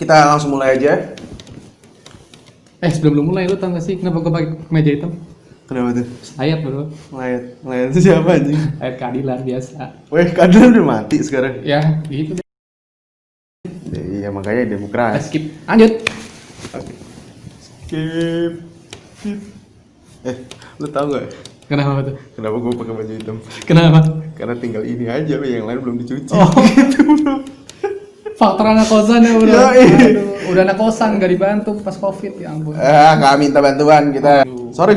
kita langsung mulai aja. Sebelum lu mulai, lu tau gak sih kenapa gue pakai meja hitam? Kenapa tuh? Ayat bro. Layat itu siapa anjing? Ayat keadilan biasa. Weh, keadilan udah mati sekarang. Ya, gitu deh. Iya, makanya demokrasi. Skip. Lanjut. Skip. Lu tau gak? Kenapa tuh? Kenapa gue pakai baju hitam? Kenapa? Karena tinggal ini aja, yang lain belum dicuci. Oh. Gitu bro. Faktor anak kosan ya bro. Yoi. Aduh, udah anak kosan gak dibantu pas covid, ya ampun. Gak minta bantuan kita. Aduh. Sorry,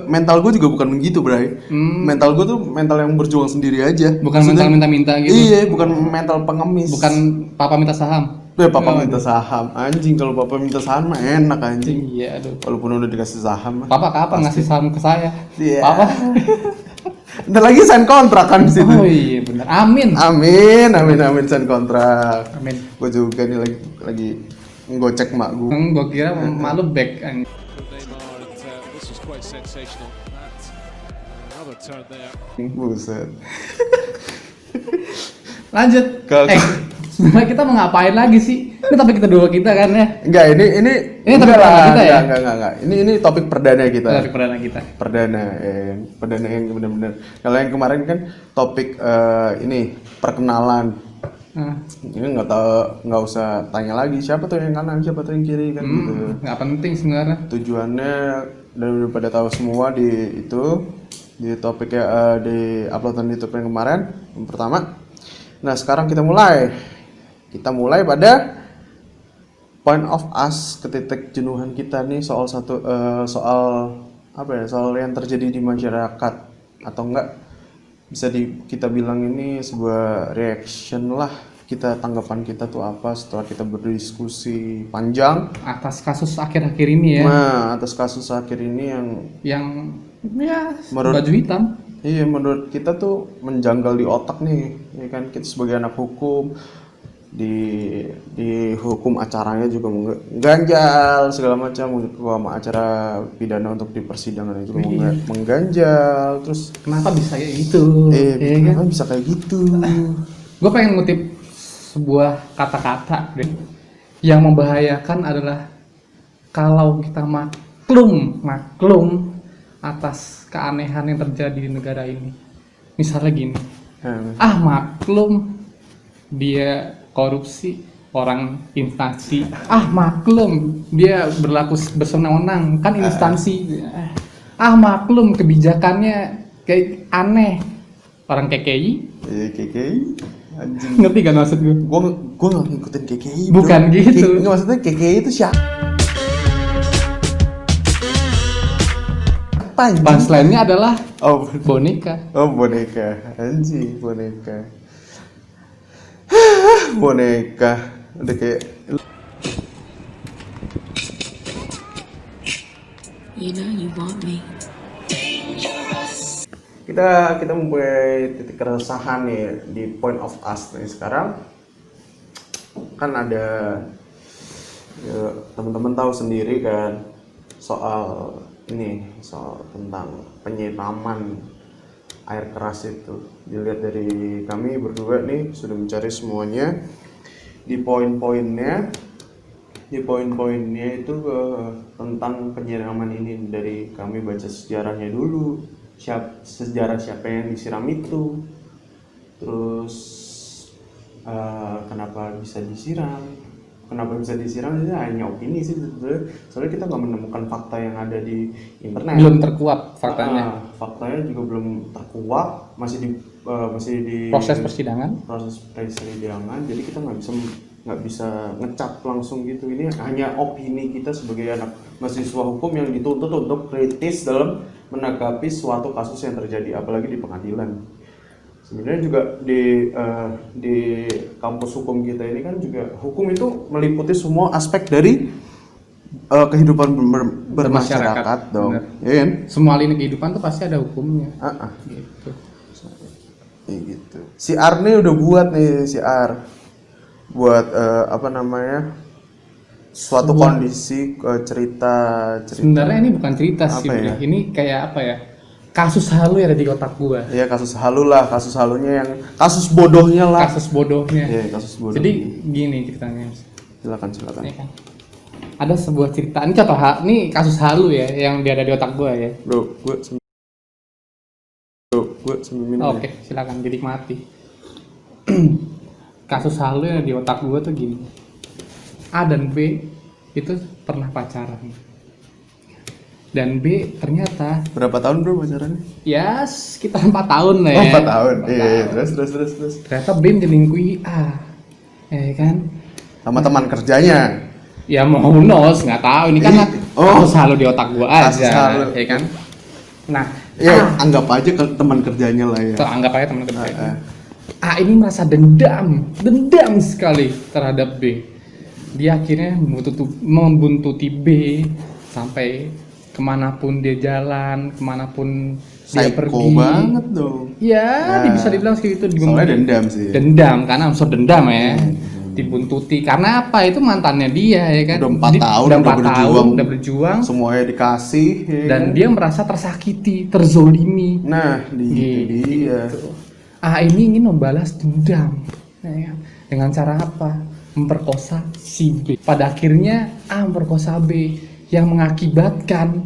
mental gue juga bukan begitu, Bray. Mental gue tuh mental yang berjuang sendiri aja. Bukan Maksudnya, mental minta-minta gitu. Iya, bukan mental pengemis. Bukan papa minta saham. Papa minta saham. Anjing, kalau papa minta saham mah enak anjing. Iya, aduh. Walaupun udah dikasih saham mah. Papa kapan ngasih saham ke saya? Iya. Papa. Ntar lagi sign kontrak kan di situ. Oh iya benar. Amin. Amin sign kontrak. Amin. Gue juga nih lagi ngegocek mak gue. Gue kira malu back kan. This was quite sensational. That's another turn there. Buset. Lanjut. Sebenarnya kita mau ngapain lagi sih? Ini topik kedua kita kan ya? Enggak, ini topik perdana kita ya? Enggak. Ini topik perdana kita. Topik perdana kita. Perdana yang benar-benar. Kalau yang kemarin kan topik ini perkenalan. Ini nggak usah tanya lagi siapa tuh yang kanan, siapa tuh yang kiri kan gitu. Nggak penting sebenarnya. Tujuannya daripada tahu semua di topik di uploadan YouTube yang kemarin yang pertama. Nah sekarang kita mulai pada point of us, ketitik jenuhan kita nih soal soal yang terjadi di masyarakat, atau enggak bisa kita bilang ini sebuah reaction lah, kita tanggapan kita tuh apa setelah kita berdiskusi panjang Atas kasus akhir-akhir ini ya. Nah, atas kasus akhir ini yang ya menurut- baju hitam. iya menurut kita tuh menjanggal di otak nih, ya kan, kita sebagai anak hukum di hukum acaranya juga mengganjal segala macam, acara pidana untuk di persidangan juga mengganjal. Terus Kenapa bisa kayak gitu? kenapa bisa kayak gitu? Gue pengen ngutip sebuah kata-kata deh. Yang membahayakan adalah kalau kita maklum atas keanehan yang terjadi di negara ini. Misalnya gini, maklum dia korupsi orang instansi, maklum dia berlaku bersenang-senang kan instansi, maklum kebijakannya kayak aneh orang KKI. KKI anjing. Ngerti gak maksud gue? Gue nggak ngikutin KKI. Bukan bro. gitu. Nggak, maksudnya KKI itu siapa? Punchline-nya adalah boneka. Boneka. Anjing, boneka. Boneka. Udah kayak You know you want me. kita mempunyai titik keresahan nih di point of us nih sekarang. Kan ada teman-teman tahu sendiri kan soal tentang penyiraman air keras itu. Dilihat dari kami berdua nih sudah mencari semuanya di poin-poinnya itu tentang penyiraman ini. Dari kami baca sejarahnya dulu, sejarah siapa yang disiram itu, terus kenapa bisa disiram itu hanya opini sih sebetulnya, soalnya kita nggak menemukan fakta yang ada di internet. Belum terkuat faktanya. Faktanya juga belum terkuat, masih di Proses persidangan. Jadi kita nggak bisa ngecap langsung gitu. Ini hanya opini kita sebagai anak mahasiswa hukum yang dituntut untuk kritis dalam menanggapi suatu kasus yang terjadi, apalagi di pengadilan. Sebenarnya juga di kampus hukum kita ini kan juga hukum itu meliputi semua aspek dari kehidupan bermasyarakat dong. Ya kan? Semua lini kehidupan tuh pasti ada hukumnya. Gitu. Gitu. Si Ar nih udah buat suatu kondisi cerita. Sebenarnya ini bukan cerita sih, ya? Ini kayak apa ya? Kasus halu yang ada di otak gua. Iya, kasus halunya yang kasus bodohnya lah. Kasus bodohnya. Iya, kasus bodoh. Jadi gini ceritanya. Silakan. Ya kan? Ada sebuah cerita, ini contoh ini kasus halu ya yang dia ada di otak gue ya. Bro, gue sambil minum. Oke, silakan dinikmati. Kasus halu yang di otak gue tuh gini. A dan B itu pernah pacaran. Dan B ternyata Berapa tahun bro pacarannya? ya sekitar 4 tahun lah ya. Oh, 4 tahun. Iya, terus. Ternyata B menyelingkuhi A. Ya kan? Sama teman kerjanya. Ya mau knows, nggak tahu ini kan kasus halu di otak gua Kasus aja, halu. ya kan? Nah, Ya, anggap aja ke teman kerjanya lah ya. anggap aja teman kerja. A ini merasa dendam sekali terhadap B. Dia akhirnya membuntuti B sampai kemanapun dia jalan, kemanapun dia Psycho pergi. banget dong. Ya, bisa dibilang segitu. Soalnya dendam sih. Dendam, karena unsur dendam ya. Dibuntuti karena apa? Itu mantannya dia ya kan. Udah 4 tahun, udah berjuang. Semuanya dikasih ya Dan kan? dia merasa tersakiti, terzolimi. Nah, dia. A ini ingin membalas dendam, ya kan? Dengan cara apa? Memperkosa si B. Pada akhirnya A memperkosa B yang mengakibatkan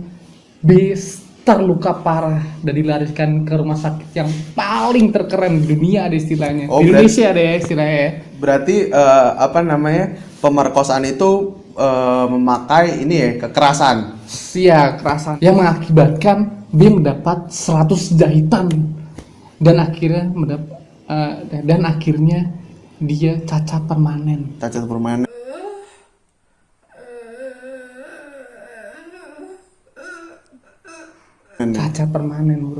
B terluka parah dan dilarikan ke rumah sakit yang paling terkeren di dunia ada istilahnya. Oh, Di Indonesia ada ya istilahnya. Berarti pemerkosaan itu memakai ini ya, kekerasan. Iya, kekerasan yang mengakibatkan B mendapat 100 jahitan dan akhirnya dia cacat permanen. Cacat permanen. Cacat permanen, bro.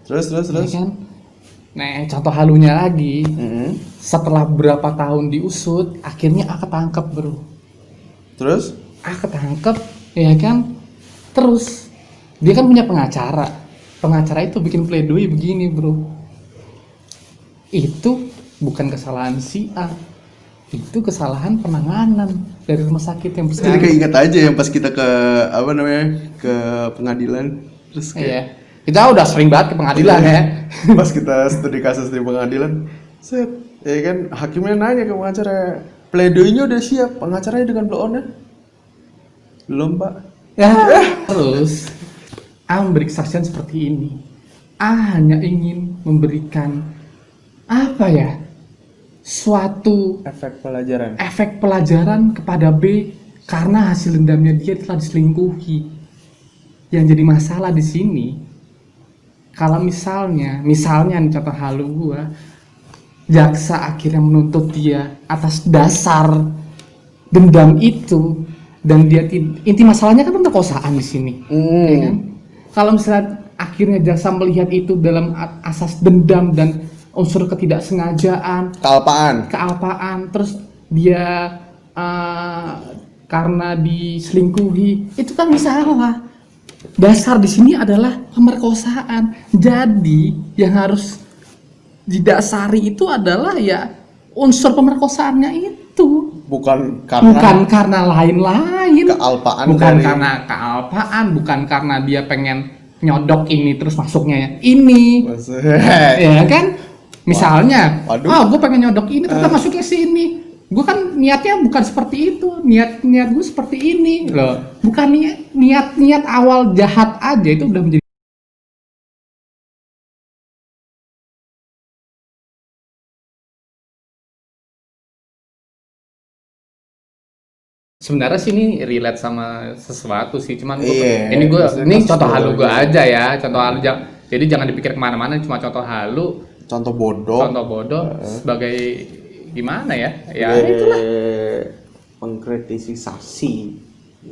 Terus. Ya kan? Nah, contoh halunya lagi. Mm-hmm. Setelah berapa tahun diusut, akhirnya A ketangkep, bro. Terus? A ketangkep, ya kan? Terus dia kan punya pengacara. Pengacara itu bikin pledoi begini, bro. Itu bukan kesalahan si A. Itu kesalahan penanganan dari rumah sakit yang Jadi bersangkutan. keinget aja yang pas kita ke ke pengadilan. Terus kayak Iya. Kita udah sering banget ke pengadilan ya. pas kita studi kasus di pengadilan, set, ya kan hakimnya nanya ke pengacara, pledoinya udah siap, pengacaranya dengan blow on-nya? Belum pak. Ya. Terus A memberi kesaksian seperti ini. A hanya ingin memberikan apa ya? Suatu Efek pelajaran kepada B karena hasil dendamnya dia telah diselingkuhi. Yang jadi masalah di sini, kalau misalnya nih contoh halu gua, jaksa akhirnya menuntut dia atas dasar dendam itu dan dia inti masalahnya kan pemerkosaan di sini, ya kan? Kalau misalnya akhirnya jaksa melihat itu dalam asas dendam dan unsur ketidaksengajaan, kealpaan, terus dia karena diselingkuhi, itu kan salah. Dasar di sini adalah pemerkosaan. Jadi yang harus didasari itu adalah ya unsur pemerkosaannya itu. bukan Karena lain-lain. kealpaan Bukan dari- karena kealpaan, bukan karena dia pengen nyodok ini terus masuknya ini. Ya kan? Misalnya, Waduh. gue pengen nyodok ini, ternyata masuknya sini. Gue kan niatnya bukan seperti itu. Niat gue seperti ini loh. Bukan niat awal jahat aja itu udah menjadi. Sebenarnya sih ini relate sama sesuatu sih, cuman Iya, ini maksudnya contoh kasus halu gue bodoh aja ya, contoh halu. Jadi jangan dipikir kemana-mana, cuma contoh halu. contoh bodoh Sebagai gimana ya? Ya sebagai itulah. pengkritisisasi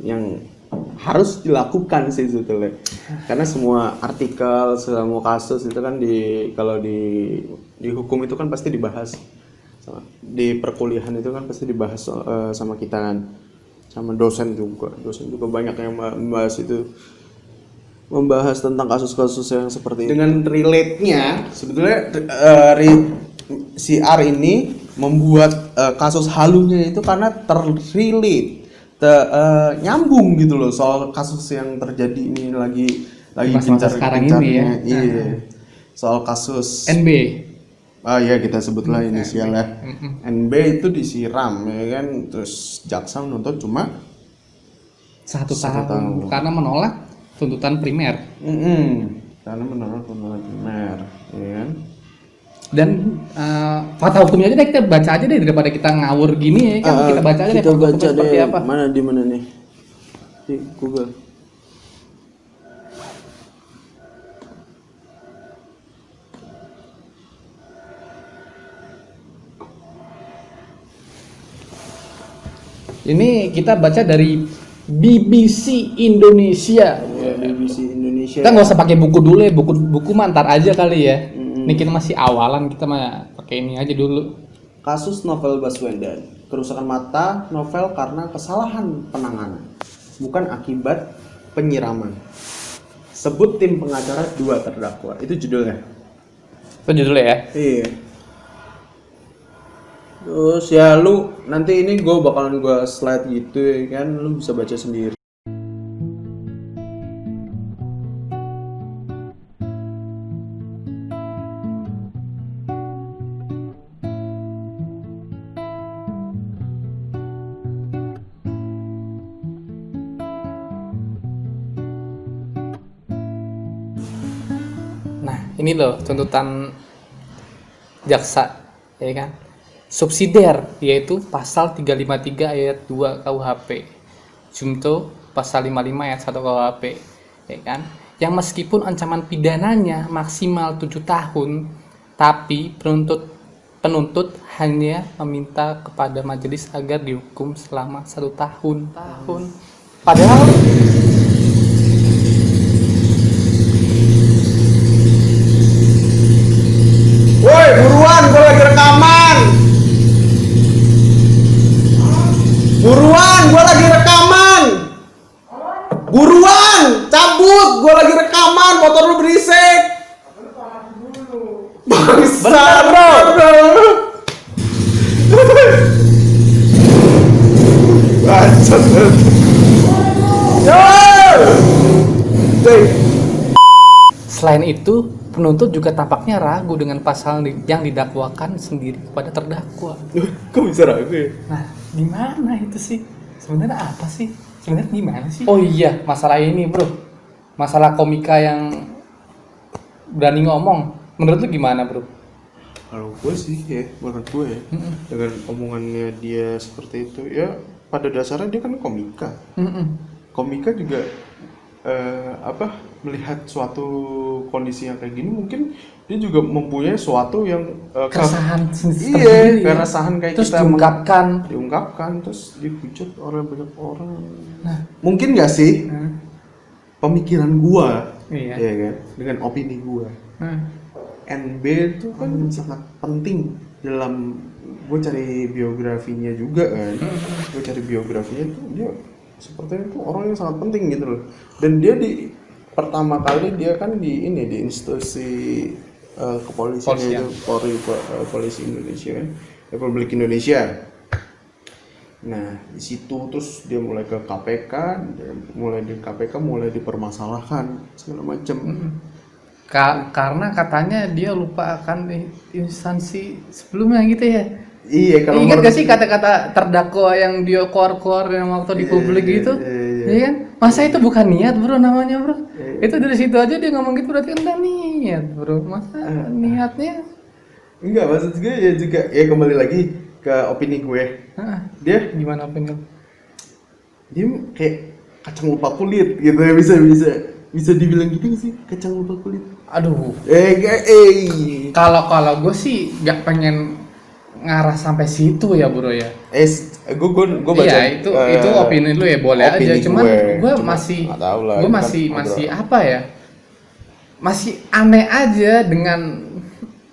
yang harus dilakukan sih sebetulnya, karena semua artikel, semua kasus itu kan kalau di hukum itu kan pasti dibahas, di perkuliahan itu kan pasti dibahas sama kita kan, sama dosen juga banyak yang membahas tentang kasus-kasus yang seperti ini. Dengan relate-nya sebetulnya si R ini membuat kasus halunya itu karena terrelate, nyambung gitu loh soal kasus yang terjadi ini lagi Masa-masa sekarang ini ya. Iya. Soal kasus NB. ya kita sebutlah inisialnya. Mm-mm. NB itu disiram ya kan, terus jaksa menuntut cuma 1 1 tahun tahun. karena menolak tuntutan primer. Karena menolak tuntutan primer, ya kan? Dan fakta hukumnya aja deh, kita baca aja deh daripada kita ngawur gini ya kan. Kita baca aja deh Kita fakta hukumnya baca seperti deh. apa. Di mana nih? Di Google. Ini kita baca dari BBC Indonesia. Ya, BBC Indonesia. Kita nggak usah pakai buku dulu ya, buku mantar aja kali ya. Ini kita masih awalan, kita mah pakai ini aja dulu. Kasus Novel Baswedan, kerusakan mata Novel karena kesalahan penanganan, bukan akibat penyiraman. Sebut tim pengacara 2 terdakwa. Itu judulnya. Itu judulnya ya. Iya. Terus ya lu nanti ini gue bakalan slide gitu ya kan, lu bisa baca sendiri. Nah, ini loh tuntutan jaksa, ya kan? Subsidiar, yaitu pasal 353 ayat 2 KUHP. Junto pasal 55 ayat 1 KUHP, ya kan? Yang meskipun ancaman pidananya maksimal 7 tahun, tapi penuntut hanya meminta kepada majelis agar dihukum selama 1 tahun. Padahal Woi, buruan, gue lagi rekaman. Buruan, gue lagi rekaman. Buruan, cabut, gue lagi rekaman, motor lu berisik. Bangsat, bro. Bacot. Yo. selain itu, penuntut juga tampaknya ragu dengan pasal yang didakwakan sendiri kepada terdakwa. Kok bisa ragu ya? Nah, gimana itu sih? Sebenarnya apa sih? Sebenarnya gimana sih? Oh iya, masalah ini, bro. Masalah komika yang berani ngomong. Menurut lu gimana, bro? Kalau gue sih ya, menurut gue ya, dengan omongannya dia seperti itu, ya pada dasarnya dia kan komika. Komika juga melihat suatu kondisi yang kayak gini, mungkin dia juga mempunyai suatu yang Keresahan iya, tersendiri, keresahan kayak terus kita diungkapkan terus dihujat oleh banyak orang. Nah, mungkin nggak sih pemikiran gua, iya. ya kan, dengan opini gua, NB itu kan sangat penting dalam, gue cari biografinya juga kan, gue cari biografinya itu dia sepertinya itu orang yang sangat penting gitu loh. Dan dia di pertama kali dia kan di institusi kepolisian itu polisi Indonesia kan, Republik Indonesia. Nah di situ terus dia mulai ke KPK, mulai dipermasalahkan segala macam. Karena katanya dia lupa akan instansi sebelumnya gitu ya. Iya, kalau ingat gak sih kata-kata terdakwa yang dia keluar yang waktu di publik gitu? Iya kan? Masa itu bukan niat, bro, namanya, bro? Itu dari situ aja dia ngomong gitu, berarti kan udah niat, bro. Masa niatnya? Enggak, maksud gue ya juga ya kembali lagi ke opini gue. Dia gimana opini? Dia kayak kacang lupa kulit gitu ya, bisa dibilang gitu sih, kacang lupa kulit. Aduh. Kalau gue sih nggak pengen ngarah sampai situ ya, bro ya. Gue baca. Iya, itu opini lu ya, boleh aja. Cuman gue masih apa ya? Masih aneh aja dengan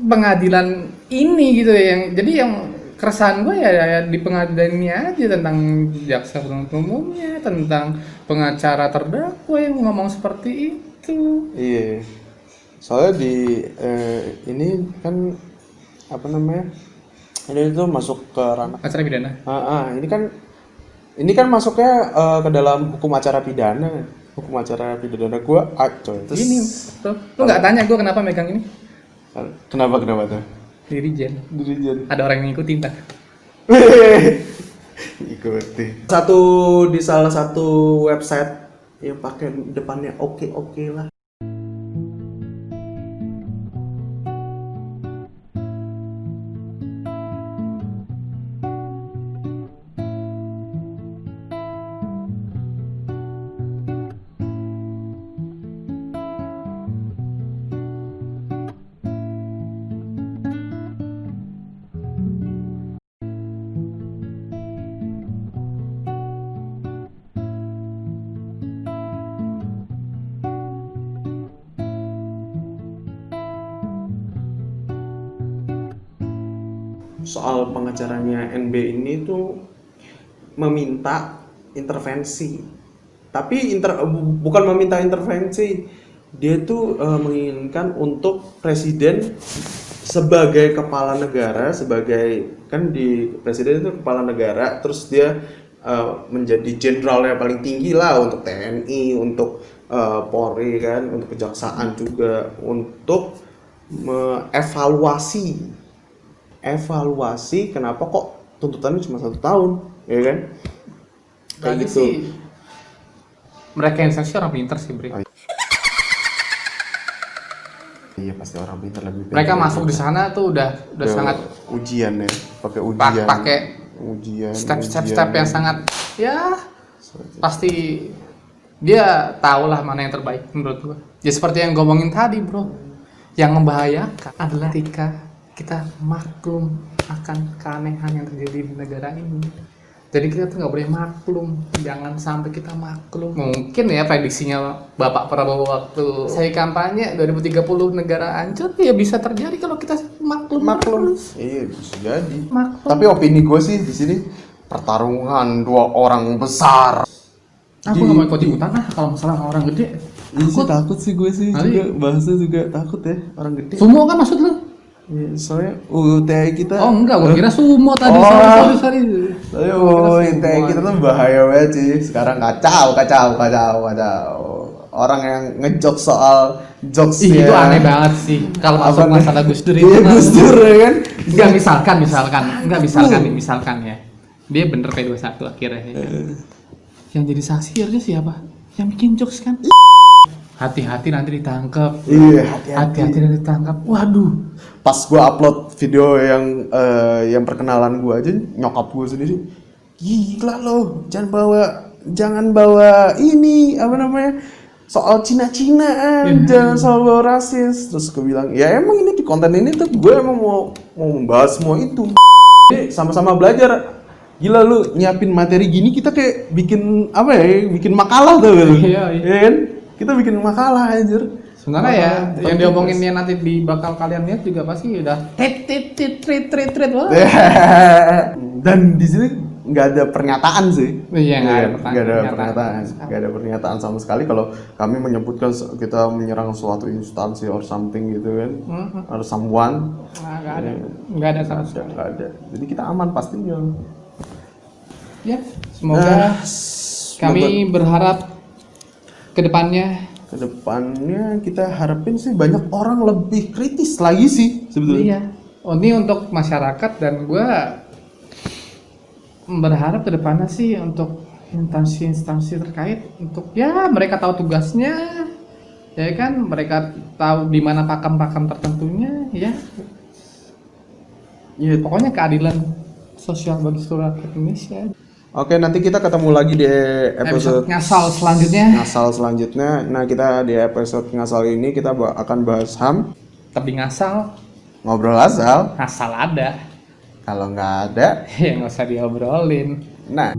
pengadilan ini gitu ya. Yang keresahan gue ya di pengadilan ini aja, tentang jaksa penuntut umumnya, tentang pengacara terdakwa yang ngomong seperti itu. Iya. Soalnya di ini kan ini tuh masuk ke ranah acara pidana. Ini kan masuknya ke dalam hukum acara pidana. Hukum acara pidana gue coy. Terus ini, bro. Lu nggak tanya gue kenapa megang ini? Kenapa tuh? Dirijen. Dirijen. Ada orang yang ngikutin tak? Ikuti. Di salah satu website yang pakai depannya oke lah. Soal pengacaranya NB ini tuh meminta intervensi, tapi bukan meminta intervensi, dia tuh menginginkan untuk presiden sebagai kepala negara, kan di presiden itu kepala negara, terus dia menjadi jenderalnya paling tinggi lah untuk TNI, untuk Polri kan, untuk kejaksaan juga, untuk evaluasi kenapa kok tuntutannya cuma 1 tahun, ya kan? Kayak gitu. Sih, mereka yang saksi orang pintar sih, Bre. Iya, pasti orang pintar lebih. Mereka masuk di sana tuh udah sangat ujian ya, pakai ujian. pakai ujian. step yang sangat ya pasti dia tahu lah mana yang terbaik menurut gua. Ya seperti yang gue ngomongin tadi, bro. Yang membahayakan adalah ketika kita maklum akan keanehan yang terjadi di negara ini. Jadi kita tuh nggak boleh maklum, jangan sampai kita maklum. Mungkin ya prediksinya Bapak Prabowo waktu saya kampanye 2030 negara hancur, ya bisa terjadi kalau kita maklum. Iya, bisa jadi. Maklum. Tapi opini gue sih di sini pertarungan 2 orang besar. Aku nggak mau ikut ikutan kalau masalah sama orang gede. Takut sih gue sih, juga bahasa juga takut ya orang gede. Sumo kan maksud lu? Ya, soalnya UTI kita. Oh enggak, gua kira sumo tadi. Sorry. Soalnya UTI kita tuh bahaya banget sih. Sekarang kacau. Orang yang ngejok soal jokes Itu aneh banget sih. Kalau masuk masalah Gus Dur itu. Iya, Gus Dur ya kan. Enggak misalkan ya. Dia bener P21 akhirnya. Ya. Yang jadi saksi harusnya siapa? Yang bikin jokes kan? Hati-hati nanti ditangkap. Iya, hati-hati nanti ditangkap. Waduh. Pas gua upload video yang perkenalan gua aja, nyokap gua sendiri, gila lo, jangan bawa ini apa namanya, soal Cina-Cinaan, jangan soal bawa rasis. Terus gua bilang, ya emang ini di konten ini tuh gue emang mau membahas semua itu. Jadi sama-sama belajar. Gila lu nyiapin materi gini, kita kayak bikin makalah tuh gitu. Iya. Kan? Kita bikin makalah anjir. Sebenarnya ya, yang diomonginnya nanti bakal kalian lihat juga pasti udah trit. Dan di sini nggak ada pernyataan sih. Iya, nggak ada pernyataan sama sekali kalau kami menyebutkan kita menyerang suatu instansi or something gitu kan, or someone. Nggak ada sama sekali. Nggak ada. Jadi kita aman pastinya. Ya, semoga kami berharap kedepannya kita harapin sih banyak orang lebih kritis lagi sih sebetulnya. Iya. Oh, ini untuk masyarakat, dan gue berharap kedepannya sih untuk instansi-instansi terkait untuk ya mereka tahu tugasnya, ya kan, mereka tahu di mana pakam-pakam tertentunya, ya. Iya. Pokoknya keadilan sosial bagi seluruh rakyat Indonesia. Oke, nanti kita ketemu lagi di episode ngasal selanjutnya. Nah, kita di episode ngasal ini kita akan bahas HAM. Tapi ngasal, Ngobrol asal. ngasal ada. Kalau nggak ada, Ya nggak usah diobrolin. nah.